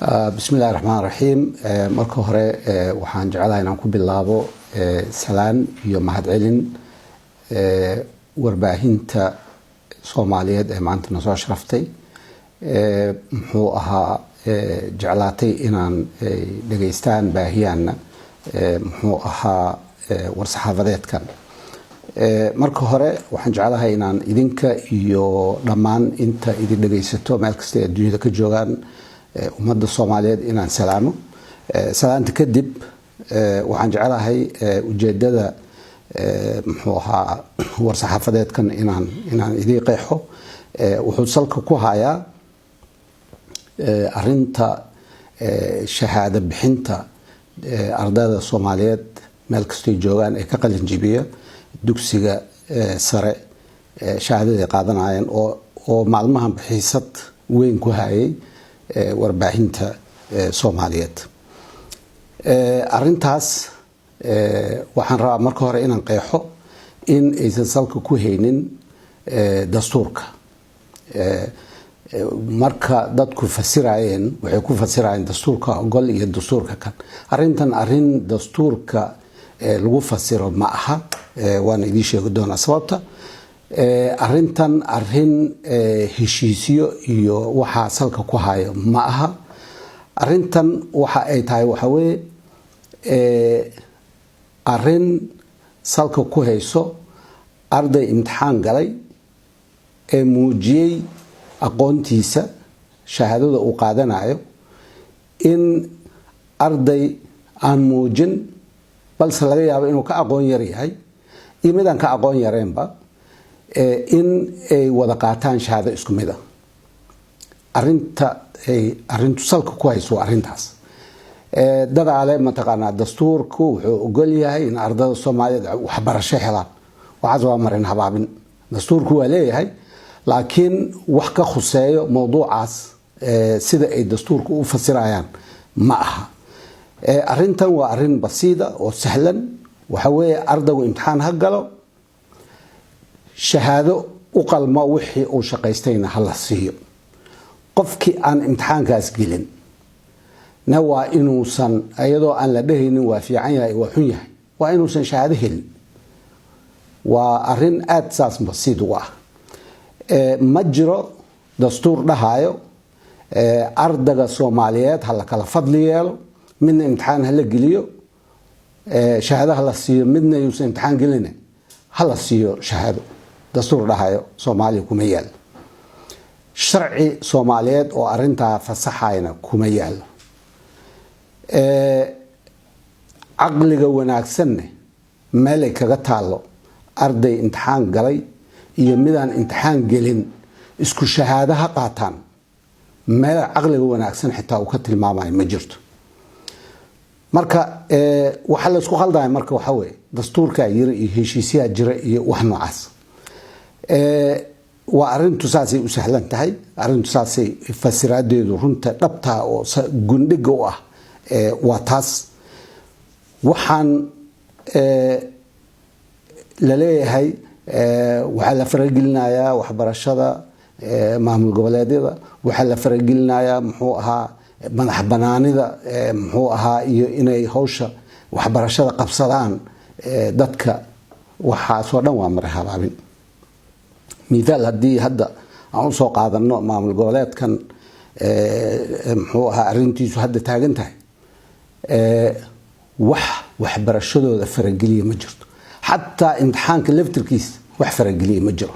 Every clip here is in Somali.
بسم الله الرحمن الرحيم marka hore waxaan jecelahay inaan ku bilaabo salaan iyo mahadcelin warbaahinta Soomaaliyeed ee maanta na soo sharaftay muxuu ahaa jeclaatay inaan dhageystaan baahiyana muxuu ahaa warsaxaafadeedkan marka hore waxaan jecelahay inaan idinka iyo dhammaan inta idin dhageysato meel kasta ee dunida ka joogaan ummadda Soomaaliyeed inaan salaamo salaanta kadib waxaan jecelahay ujeedada muxuu ahaa warsaxaafadeedkan inaan idin qeexo wuxuu salka ku hayaa arinta shahaado bixinta ardayda Soomaaliyeed meel kasta ay joogaan ee ka qalin jibiya dugsiga sare shahaadada qaadanayaan oo maalmahan bixisad weyn ku hayay warbaahinta Soomaaliyeed arintaas waxaan rabaa marka hore inaan qeexo in aysan salka ku haynin dastuurka marka dadku fasirayeen waxay ku fasirayeen dastuurka ogol iyo dastuurka kan arintan arin dastuurka lagu fasiro ma aha waan idin sheegi doonaa sababta arintan arin heshiisiyo iyo waxa salka ku hayo ma aha arintan waxa ay tahay waxa weeye arin salka ku hayso arday imtixaan galay ee muujiyay aqoontiisa shahaadada uu qaadanayo in arday aan muujin balse laga yaabo inuu ka aqoon yar yahay iyo midaan ka aqoon yareenba in ay wada qaataan shahaado isku mid ah arintu salka ku hayso arintaas dadaale mataqaana dastuurku wuxuu ogol yahay in ardayda Soomaaliyeed waxbarasho helaan waxaas waa marin habaabin dastuurku waa leeyahay laakiin wax ka khuseeyo mowduucaas sida ay dastuurku u fasirayaan ma aha arintan waa arin basiida oo sahlan waxa weeye ardaygu imtixaan ha galo shahaado u qalma wixii uu shaqaystayna hala siiyo qofkii aan imtixaankaas gelin na waa inuusan ayadoo aan la dhahaynin waa fiican yahay waa xun yahay waa inuusan shahaado helin waa arin aad saas basiid u ah ma jiro dastuur dhahayo ardayga Soomaaliyeed hala kala fadli yeelo midna imtixaan hala geliyo shahaado hala siiyo midna yuusan imtixaan gelin hala siiyo shahaado dastuur dhahayo Soomaaliya kuma yaal sharci Soomaaliyeed oo arinta fasaxayna kuma yaal aqliga wanaagsan meel ay kaga taalo arday imtixaan galay iyo midaan imtixaan gelin isku shahaadaha qaataan meel aqliga wanaagsan xitaa uu ka tilmaamayo ma jirto marka waxa la isku qaldaay marka waxa weeye dastuurka yiri iyo heshiisiyaha jira iyo wax noocaas waa arintu saasay u sahlan tahay arintu saasay fasiraadeedu runta dhabta oo gundhiga u ah waa taas waxaan la leeyahay waxa la faragelinayaa waxbarashada maamul goboleedyada waxa la faragelinayaa muxuu ahaa madax banaanida muxuu ahaa iyo inay hawsha waxbarashada qabsadaan dadka waxa soo dhan waa mar habaabin midaal hadii hadda aan soo qaadano maamul goboleedkan muxuu ahaa arintiisu hadda taagan tahay waxbarashadooda farageliye ma jirto xataa imtixaanka laftirkiisa wax farageliye ma jiro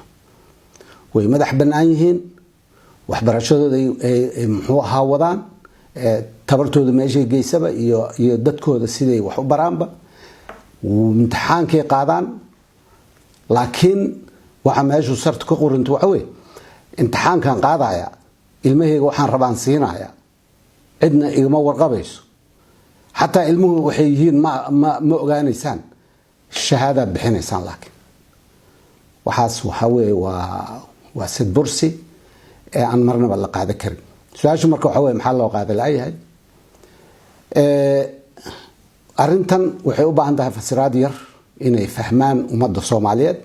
way madax banaan yihiin waxbarashadooda ay muxuu ahaa wadaan tabartooda meeshay geysaba iyo dadkooda siday wax u baraanba imtixaankay qaadaan laakiin waxa meeshu sarta ka qorinto waxa weeye imtixaankan qaadaya ilmahayga waxaan rabaan siinaya cidna igama warqabayso حتى علمه وحيين ما أغانيسان الشهادة بحنيسان لكن وحاس وحوي وسد برسي عن مرنا بالله قاعدة كريم سؤال شو مركو حوي محل وقاعدة لأي هاي أرنتن وحيوبة عندها فسراد ير إنه فهمان ومدى صوماليات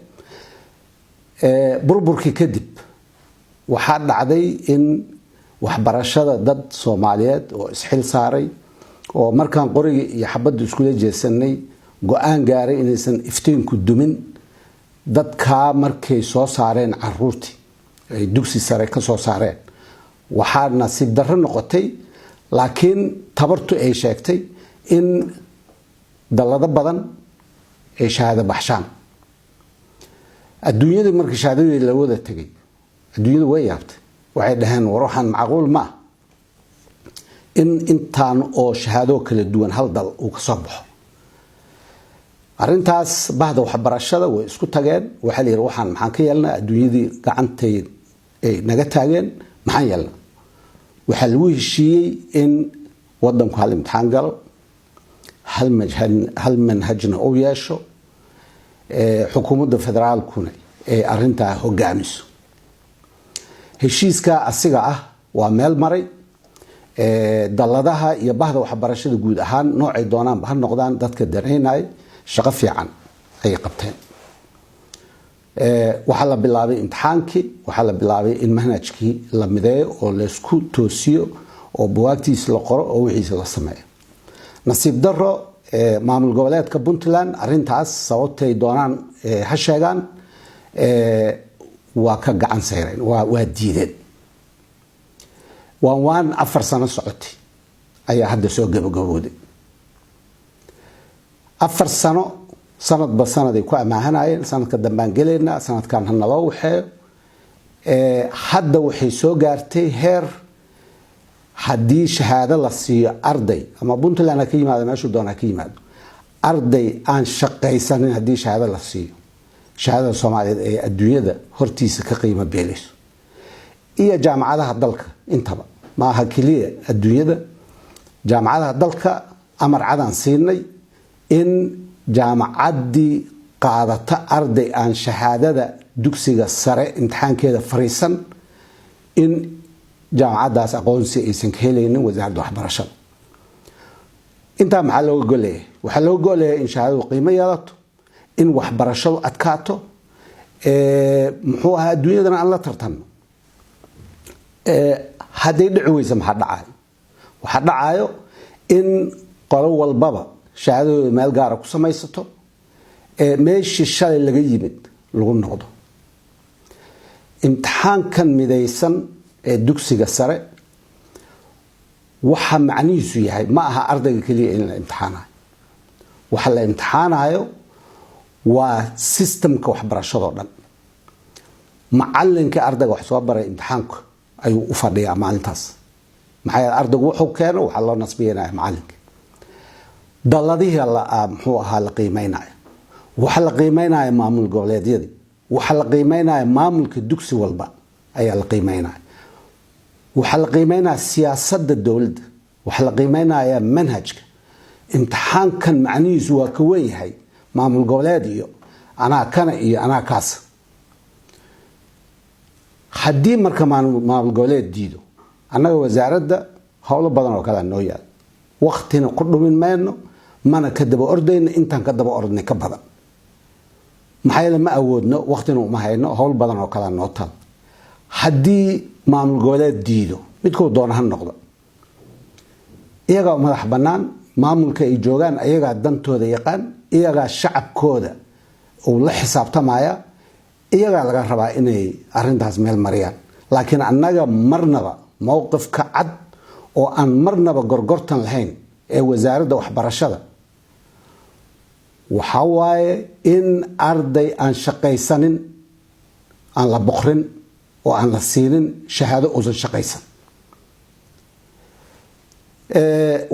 بربركي كدب وحاد عدي إن waxbarashada dad Soomaaliyeed oo isxil saaray oo markaan qoriga iyo xabadda isku jeesanay go'aan gaaray inaysan iftiinku dumin dadka markay soo saareen caruurtii ay dugsi sare ka soo saareen waxaana si darro noqotay laakiin tabartu ay sheegtay in dalada badan ay shahaado baxshaan adduunyada markii shahaadada la wada tagay adduunyada way yaabtay waxay dhaheen war waxaan macquul ma in intaan oo shahaado kala duwan hal dal uu ka soo baxo arintaas bahda waxbarashada way isku tageen waxa la yiraahdo waxaan maxaan ka yeelnaa adduunyadii gacantay ay naga taageen maxaan yeelnaa waxa lagu heshiiyay in wadanku hal imtixaan galo hal manhajna oo yeesho xukuumadda federaalkuna ee arinta hogaamiso heshiiska asiga ah waa meel maray daladaha iyo bahda waxbarashada guud ahaan noocay doonaan ba noqdaan dadka dareynay shaqo fiican ay qabteen waxa la bilaabay imtixaankii waxa la bilaabay in manhajkii la mideeyo oo la isku toosiyo oo buwaagtiis la qoro oo wixiisa la sameeyo nasiib darro maamul goboleedka Puntland arintaas sababtay doonaan ha sheegaan waa ka gacan sayreen waa diideen waan 4 sano socotay ayaa hadda soo gabagabowday 4 sano sanadba sanaday ku amaahanayeen sanadka dambaan galeena sanadkan hana loo waxeeyo hadda waxay soo gaartay heer haddii shahaado la siiyo arday ama Puntland ka yimaado meeshu doona ka yimaado arday aan shaqaysanin haddii shahaado la siiyo shahaadada Soomaaliyeed ee adduunyada hortiisa ka qiimo beelayso iyo jaamacadaha dalka intaba ma aha kaliya adduunyada jaamacadaha dalka amar cadan siinay in jaamacadii qaadata arday aan shahaadada dugsiga sare imtixaankeeda fariisan in jaamacadaas aqoonsi aysan ka helaynin wasaaradda waxbarashada inta maxaa looga goleeyay waxa loo goleeyay in shahaadadu qiimo yeelato in waxbarashadu adkaato muxuu ahaa adduunyadana aan la tartano haday dhici weysa maxaa dhacayo waxa dhacayo in qolo walbaba shahaadada meel gaar ah ku samaysato meeshii shalay laga yimid lagu noqdo imtixaankan midaysan ee dugsiga sare waxa macnihiisu yahay ma aha ardayga kaliya in la imtixaanayo waxa la imtixaanayo waa systemka waxbarashada dhan macalinka ardayga wax soo baray imtixaanka ayuu u fadhiyaa maalintaas maxay ardaygu wuxuu keeno waxa loo nasbiyeenaa macalinka daladihi la muxuu ahaa la qiimeynaayo waxa la qiimeynaayo maamul goboleedyada waxa la qiimeynaayo maamulka dugsi walba ayaa la qiimeynaayo waxa la qiimeynaa siyaasadda dawladda waxa la qiimeynaa manhajka imtixaankan macnihiisu waa ka weyn yahay maamul goboleed iyo anaa kana iyo anaa kaas haddii marka maamul goboleed diido annaga wasaaradda howlo badan oo kale noo yaal waqtina ku dhumin mayno mana ka daba ordayna intaan ka daba ordnay ka badan maxay ma awoodno waqtina uma hayno howl badan oo kale noo tal haddii maamul goboleed diido midkoo doona ha noqdo iyaga madax banaan maamulka ay joogaan iyaga dantooda yaqaan iyaga shacabkooda oo la xisaabtamaya iyaga laga rabaa inay arintaas meel mariyaan laakiin annaga marnaba mowqif ka cad oo aan marnaba gorgortan lahayn ee wasaaradda waxbarashada waxa waaye in arday aan shaqaysanin aan la boqrin oo aan la siinin shahaado uusan shaqaysan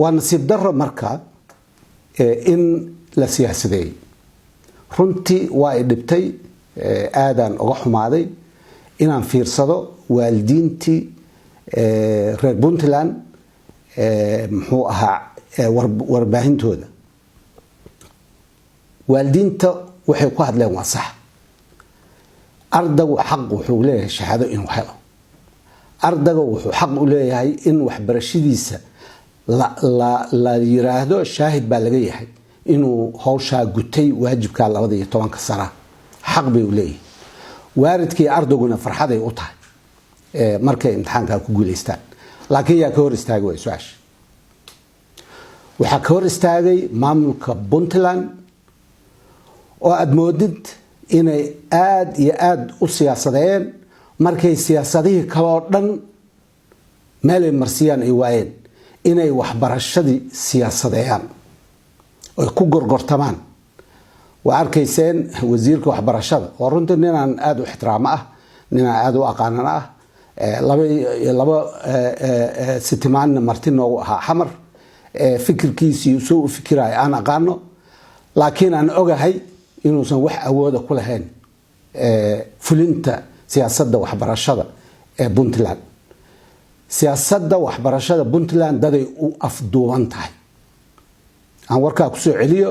waa nasiib darro marka in la siyaasadeeyay runtii waa ay dhibtay aadaan uga xumaaday inaan fiirsado waalidiintii reer Puntland muxuu ahaa warbaahintooda waalidiinta waxay ku hadleen waa sax ardaygu xaq wuxuu leeyahay shahaado inuu helo ardaygu wuxuu xaq u leeyahay in waxbarashadiisa la yiraahdo shaahid baa laga yahay inuu hawsha gutay waajibka 12 sano xaq bay u leeyahay waaridkii ardayguna farxad ay u tahay markay imtixaanka ku guuleystaan laakiin yaa ka hor istaagay way su'aasha waxaa ka hor istaagay maamulka Puntland oo aad moodid inay aad iyo aad u siyaasadeen markay siyaasadihii kale oo dhan meel ay marsiyaan ay waayeen inay waxbarashadii siyaasadeeyaan oo ku gorgortamaan waa arkayseen wasiirka waxbarashada oo runtii ninaan aad u ixtiraamo ah ninaan aad u aqaanan ah laba sitimaanna marti noogu ahaa xamar fikirkiisii soo u fikiraya aan aqaano laakiin aan ogahay inuusan wax awooda ku lahayn fulinta siyaasadda waxbarashada ee Puntland siyaasadda waxbarashada Puntland daday u afduuban tahay aan warkaa ku soo celiyo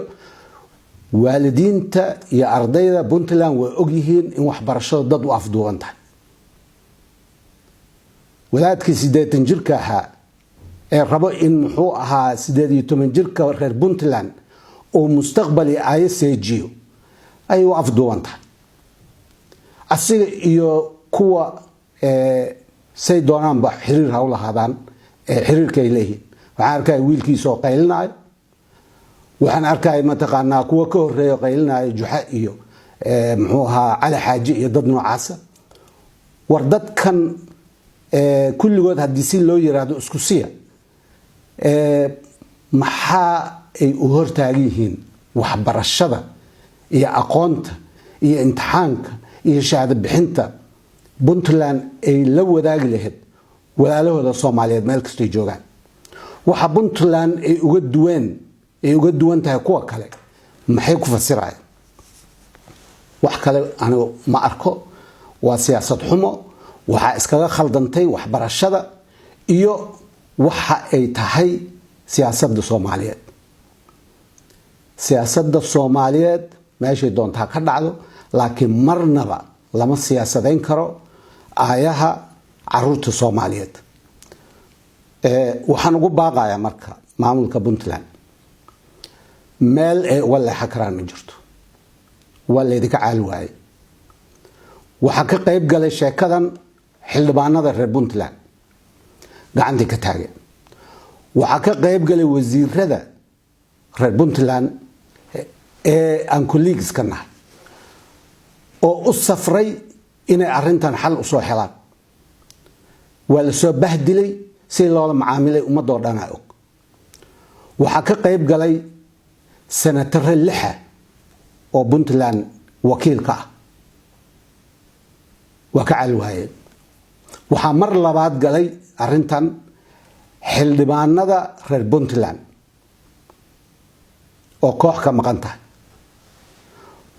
waalidiinta iyo ardayda Puntland way og yihiin in waxbarashada dad u afduuban tahay wadaadkii 80 jirka ahaa ee rabo in muxuu ahaa 18 jirka reer Puntland oo mustaqbali ay seejiyo ay u afduuban tahay asiga iyo kuwa say doonaan ba xiriir ha u lahaadaan xiriirka ay leeyihiin waxaan arkay wiilkiisa oo qaylinaayo waxaan arkay mataqaanaa kuwa ka horeeyo qaylinaayo juxa iyo muxuu ahaa cali xaaji iyo dad noocaasa war dadkan kulligood haddii si loo yiraahdo isku siya maxaa ay u hortaagan yihiin waxbarashada iyo aqoonta iyo imtixaanka iyo shahaado bixinta Puntland ay la wadaagi lahayd walaalahooda Soomaaliyeed meel kasta ay joogaan waxa Puntland ay uga duwan tahay kuwa kale maxay ku fasirayaan wax kale anigu ma arko waa siyaasad xumo waxa iskaga khaldantay waxbarashada iyo waxa ay tahay siyaasadda Soomaaliyeed siyaasadda Soomaaliyeed meeshay doontaa ka dhacdo laakiin marnaba lama siyaasadeyn karo aayaha caruurta Soomaaliyeed waxaan ugu baaqayaa marka maamulka Puntland meel ay wala xakaraan ma jirto wala idinka caal waayay waxa ka qayb galay sheekadan xildhibaanada reer Puntland gacanta ka taageen waxa ka qayb galay wasiirada reer Puntland ee aan colleagues ka nahay oo u safray inay arintan xal u soo helaan wala soo bahdilay si loola macaamilay ummadda oo dhan ay og waxa ka qayb galay senator lixa oo Puntland wakiil ka ah waa ka calwaayeen waxa mar labaad galay arintan xildhibaanada reer Puntland oo koox ka maqan tahay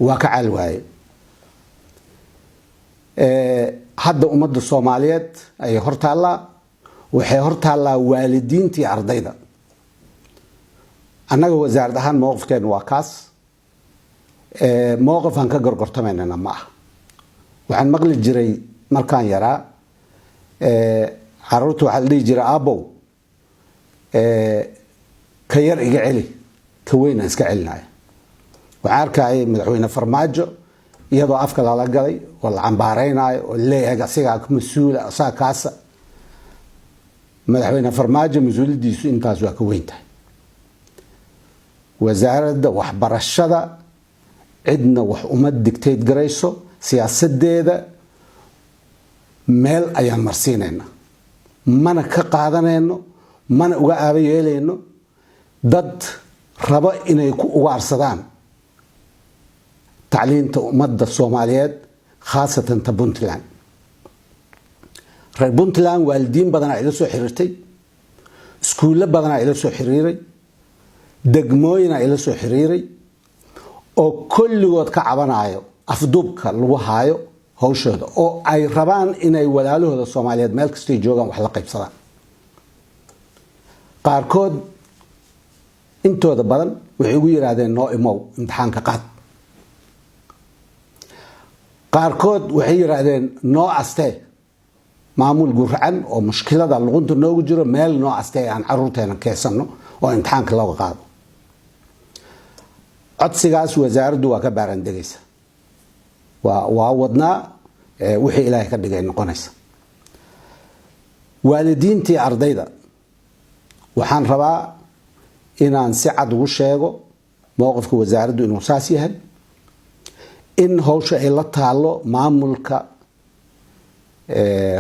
waa ka calwaayeen hadda ummadda Soomaaliyeed ay hortaala waxay hortaala waalidiintii ardayda annaga wasaarad ahaan mowqifkeen waa kaas mowqif aan ka gorgortamayna ma aha waxaan maqli jiray markaan yaraa caruurta waxa la dhihi jiray aabow ka yar iga celi ka weyn iska celinaya waxaan arkay madaxweyne Farmaajo iyadoo afka la galay oo la cambaareynayo oo leeyahay asiga ka mas'uul ah kaasa madaxweyne Farmaajo mas'uuliyadiisu intaas waa ka weyn tahay wasaaradda waxbarashada cidna wax uma dictate garayso siyaasadeeda meel ayaan marsiinayna mana ka qaadanayno mana uga aabayeelayno dad raba inay ku ugaarsadaan tacliinta ummadda Soomaaliyeed khaasatan ta Puntland reer Puntland waalidiin badan ay la soo xiriirtay iskuulo badan ay la soo xiriiray degmooyin ay la soo xiriiray oo kulligood ka cabanayo afduubka lagu haayo hawshooda oo ay rabaan inay walaalahooda Soomaaliyeed meel kasta joogan wax la qaybsadaan qaarkood intooda badan waxay ugu yiraahdeen noo imow imtixaanka qaad qaarkood waxay yiraahdeen noo astee maamul gurcan oo mushkilada luqunta noogu jiro meel noo astee aan caruurteena keesano oo imtixaanka loo qaado codsigaas wasaaraddu waa ka baaran degaysa waa wadnaa wixii ilaahay ka dhigay noqonaysa waalidiintii ardayda waxaan rabaa inaan si cad ugu sheego mowqifka wasaaraddu inuu saas yahay in hawsha ay la taalo maamulka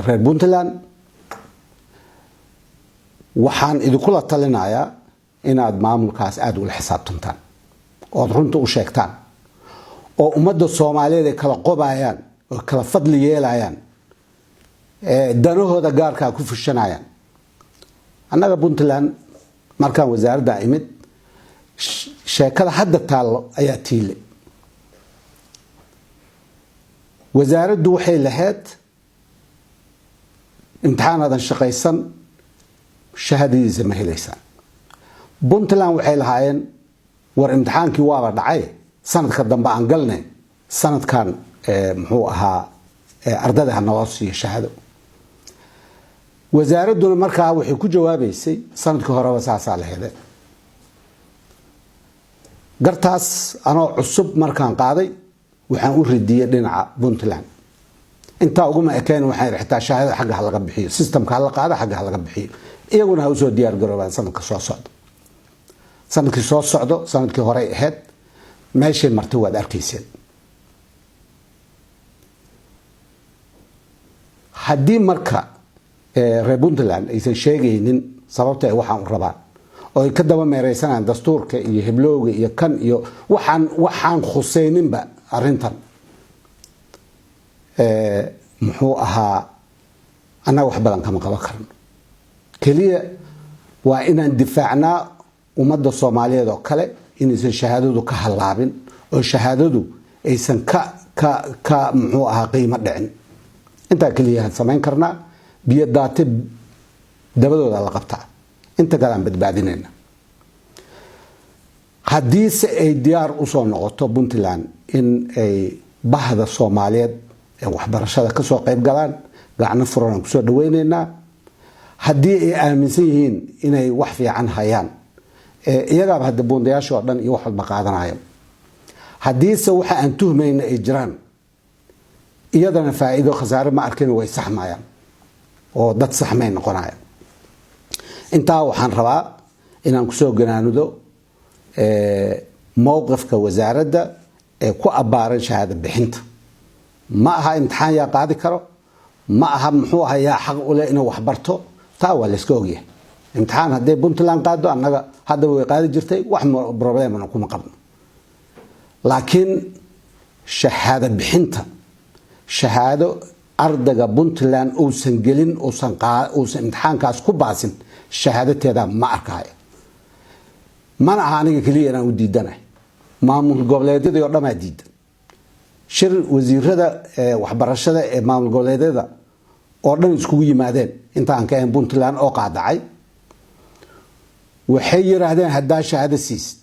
reer Puntland waxaan idinkula talinayaa inaad maamulkaas aad ula xisaabtantaan oo runta u sheegtaan oo ummadda Soomaaliyeed ay kala qobayaan oo kala fadli yeelayaan danahooda gaarka ku fushanayaan annaga Puntland markaan wasaaradda imid sheekada hadda taalo ayaa tiile wasaaraddu waxay lahayd imtixaanadan shaqaysan shahaadadiisa ma helaysan Puntland waxay lahaayeen war imtixaankii waaba dhacay sanadka dambe aan galnay sanadkan muxuu ahaa ardayda noo siiyo shahaado wasaaraduna markaa waxay ku jawaabaysay sanadkii horeba saasaa la helay gartaas anoo cusub markaan qaaday waxaan u ridiyay dhinaca Puntland inta ugu ma ekeen waxay xitaa shahaado xagga laga bixiyo systemka la qaada xagga laga bixiyo iyaguna ha u soo diyaar garoobaan sanadka soo socdo sanadkii hore ahayd meeshay martay waad arkayseen haddii marka reer Puntland aysan sheegaynin sababta ay waxaan u rabaan oo ay ka daba meereysanayaan dastuurka iyo hiblowga iyo kan iyo waxaan khuseyninba arrintan muxuu ahaa annaga wax badan kama qaban karno kaliya waa inaan difaacnaa ummadda Soomaaliyeed oo kale inaysan shahaadadu ka halaabin oo shahaadadu aysan ka muxuu ahaa qiimo dhicin inta kaliya samayn karnaa biyo daate dabadooda la qabtaa inta kale aan badbaadinayna haddii ay diyaar u soo noqoto Puntland in ay bahda Soomaaliyeed ee waxbarashada ka soo qayb galaan gacno furan ku soo dhaweyneynaa haddii ay aaminsan yihiin inay wax fiican hayaan iyaga hadda boondayaasha oo dhan iyo wax walba qaadanayaan haddii se waxa aan tuhmayna ay jiraan iyadana faa'iido khasaare ma arkin way saxmayaan oo dad saxmay noqonayaan intaa waxaan rabaa inaan ku soo ganaanudo mowqifka wasaaradda ee ku abaaran shahaado bixinta ma aha imtixaan yaa qaadi karo ma aha muxuu ahaa yaa xaq u leh inuu wax barto taa waa la iska ogyahay imtixaan haddii Puntland qaado annaga hadda way qaadi jirtay wax problem aan kuma qabno laakiin shahaado bixinta shahaado ardayga Puntland uusan gelin uusan imtixaankaas ku baasin shahaadateeda ma arkaayo mana aha aniga kaliya inaan u diidanahay maamul goboleedyada oo dhammaa diidan shir wasiirada waxbarashada ee maamul goboleedyada oo dhan iskugu yimaadeen inta aan ka ahayn Puntland oo qaadacay waxay yiraahdeen haddaa shahaado siisid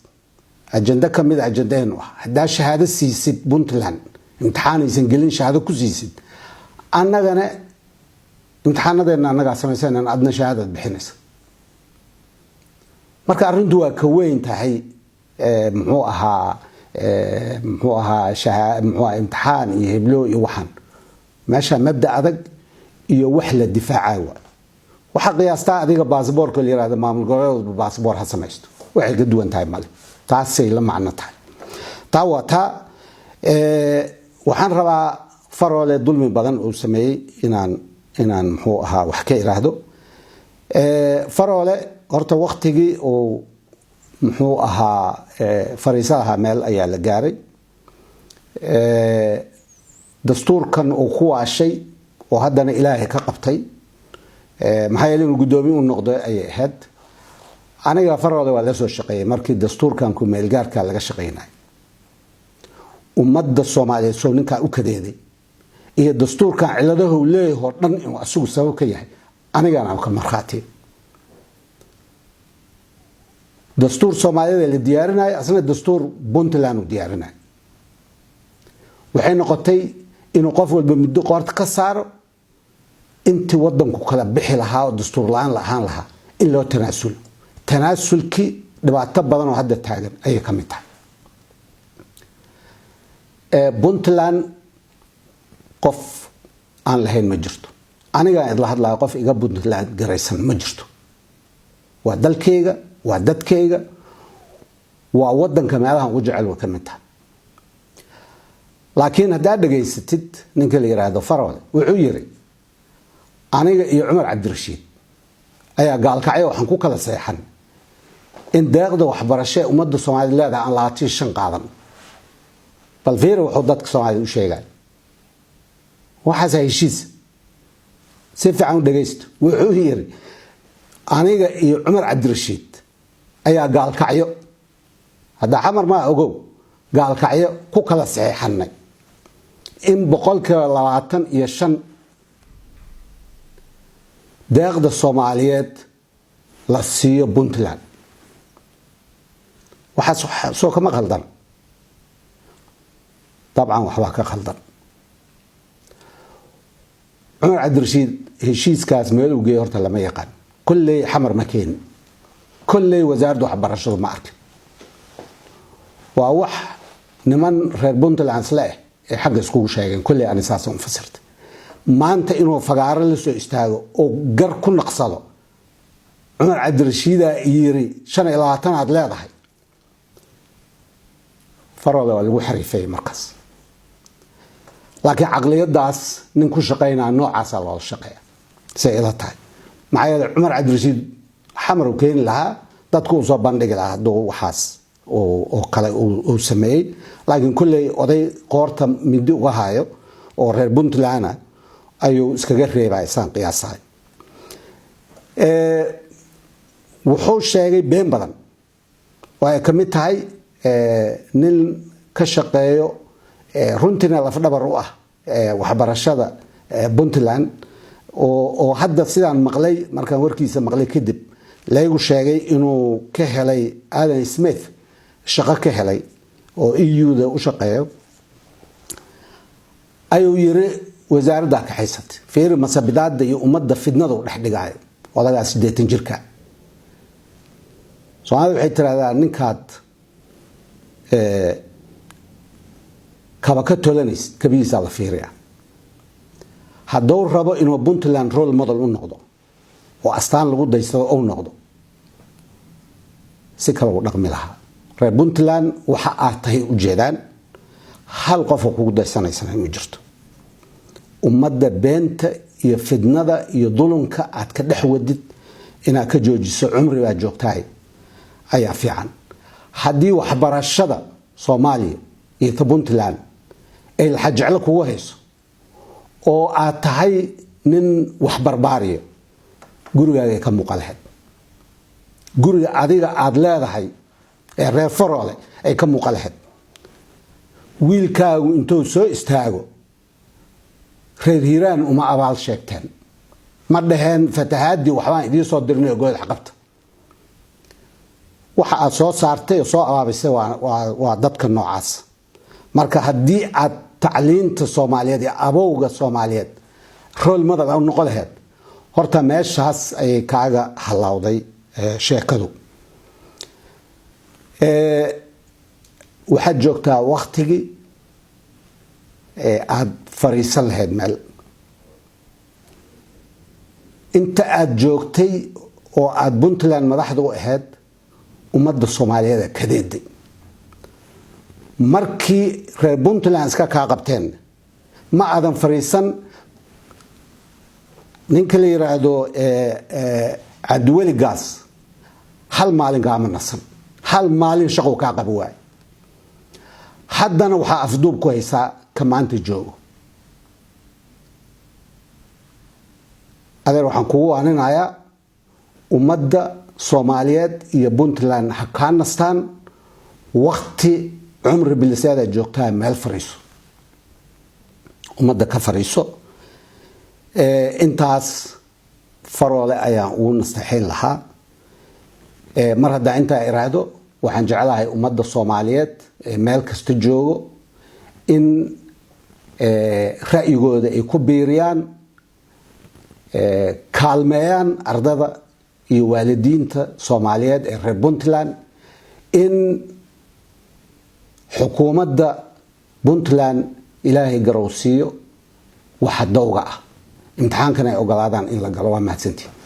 ajenda kamid ajendadeenu ah haddaa shahaado siisid Puntland imtixaan aysan gelin shahaado ku siisid annagana imtixaanadeena annaga samaysanayna adna shahaadad bixinaysa marka arrintu waa ka weyn tahay muxuu ahaa imtixaan iyo heblo iyo waxan meesha mabda adag iyo wax la difaacay waxa qiyaastaa adiga baasaboorka la yiraahdo maamul goboleed baasaboor ha samaysto waxay ka duwan tahay male taasay la macno tahay taawata waxaan rabaa faroole dulmi badan uu sameeyay inaan muxuu ahaa wax ka iraahdo faroole horta waqtigii uu muxuu ahaa fariisaha meel ayaa la gaaray dastuurkan uu ku waashay oo haddana ilaahay ka qabtay maxay yeelin gudoomiye uu noqday ay ahayd aniga faroole waa la soo shaqeeyay markii dastuurkan ku meel gaarka laga shaqeynay ummadda Soomaaliyeed soo ninka u kadeeday iyo dastuurkan ciladaha uu leeyahay dhan inuu asugu sabab ka yahay anigana aan ka marxaatay dastuur Soomaaliyeed la diyaarinayo asna dastuur Puntland u diyaarinayo waxay noqotay inuu qof walba muddo qoorta ka saaro intii wadanku kala bixi lahaa oo dastuur la'aan lahaa in loo tanaasulki dhibaato badan oo hadda taagan ay ka mid tahay Puntland qof aan lahayn ma jirto aniga idla hadlaa qof iga Puntland garaysan ma jirto waa dalkayga waa dadkayga waa wadanka meelahan ugu jecel ka mid tahay laakiin hadaa dhageysatid ninka la yiraahdo Faroole wuxuu yiri aniga iyo Umar Cabdirashiid ayaa gaalkacay waxaan ku kala seexan in deeqda waxbarasho ummadda Soomaaliyeed aan la shan qaadan bal fiir wuxuu dadka Soomaaliyeed u sheegay waxaas heshiis si fiican u dhageysto wuxuu yiri aniga iyo Umar Cabdirashiid ayaa gaalkacyo hada xamar ma ogow gaalkacyo ku kala saxeexnay in 25 deeqda Soomaaliyeed la siiyo Puntland waxa soo kama qaldan طبعا waxba ka qaldan Umar Cabdirashiid heshiiskaas meel uu geeyo horta lama yaqaan kulli xamar ma keen kulli wasaaradda waxbarashada ma arkin waa wax niman reer Puntland isla ee xagga isku sheegeen kulli aan isaasan u fasirtay maanta inuu fagaaro la soo istaago oo gar ku naqsado Umar Cabdirashiid yiri 25 aad leedahay Faroole waa lagu xariifay markaas laakiin aqliyadaas nin ku shaqeynaa noocaas loo shaqeeyo si ila tahay maxay Umar Cabdirashiid xamar u keen lahaa dadku soo bandhigi lahaa doo waxaas oo kale oo sameeyay laakiin kulli oday qoorta mid uga hayo oo reer Puntland ayuu iskaga reebay san qiyaasay wuxuu sheegay been badan way ka mid tahay nin ka shaqeeyo runtina laf dhabar u ah waxbarashada Puntland oo hadda sidaan maqlay markaan warkiisa maqlay kadib leeyahay sheegay inuu ka helay Adam Smith shaqo ka helay oo EU-da u shaqeeyo ayuu yiri wasaaradda ka haysatay fiir masabidaada iyo ummadda fidnada u dhaxdhigaay wadaga 80 jirka Soomaalidu waxay tiraahdaa ninkaad kaba ka tolanis kabiisa la fiiriya hadduu rabo inuu Puntland role model u noqdo oo astaan lagu daysado oo noqdo si kala u dhaqmi lahaa reer Puntland waxa ay tahay u jeedaan hal qof oo kugu daysanaysan ma jirto ummadda beenta iyo fidnada iyo dulunka aad ka dhex wadid ina ka joojiso umriga joogtaay ayaa fiican haddii waxbarashada Soomaaliya iyo Puntland ay la jecel kugu hayso oo aad tahay nin wax barbaariyo gurigaaga ka muuqalahayd guriga adiga aad leedahay ee reer Faroole ay ka muuqalahayd wiilkaagu intuu soo istaago reer Hiiraan uma abaal sheegteen ma dhaheen fatahaadii waxbaan idin soo dirnay good xaqabta waxa aad soo saartay soo abaabisay waa dadka noocaas marka haddii aad tacliinta Soomaaliyeed iyo abowga Soomaaliyeed role model u noqon lahayd horta meeshaas ay kaaga halawday sheekadu waxaad joogtaa waqtigii aad fariisan lahayd meel inta aad joogtay oo aad Puntland madaxda u ahayd ummadda Soomaaliyeed kadeeday markii reer Puntland iska ka qabteen ma aadan fariisan ninka la yiraahdo Cabdiweli Gaas hal maalin gaama nasan hal maalin shaqo ka qabo waay haddana waxa afduub ku haysa kamaanta joogo adeer waxaan kugu waaninayaa ummadda Soomaaliyeed iyo Puntland ha ka nastaan waqti umri bilisaada joogtaa meel fariiso ummadda ka fariiso intaas Faroole ayaan u nastaxin lahaa mar hadda inta iraado waxaan jecelahay ummadda Soomaaliyeed meel kasta joogo in ra'yigooda ay ku biiriyaan kaalmeeyaan ardada iyo waalidiinta Soomaaliyeed ee reer Puntland in xukuumadda Puntland ilaahay garowsiyo waxa dawga ah imtixaankana ay ogolaadaan in la galo. waa mahadsantihiin.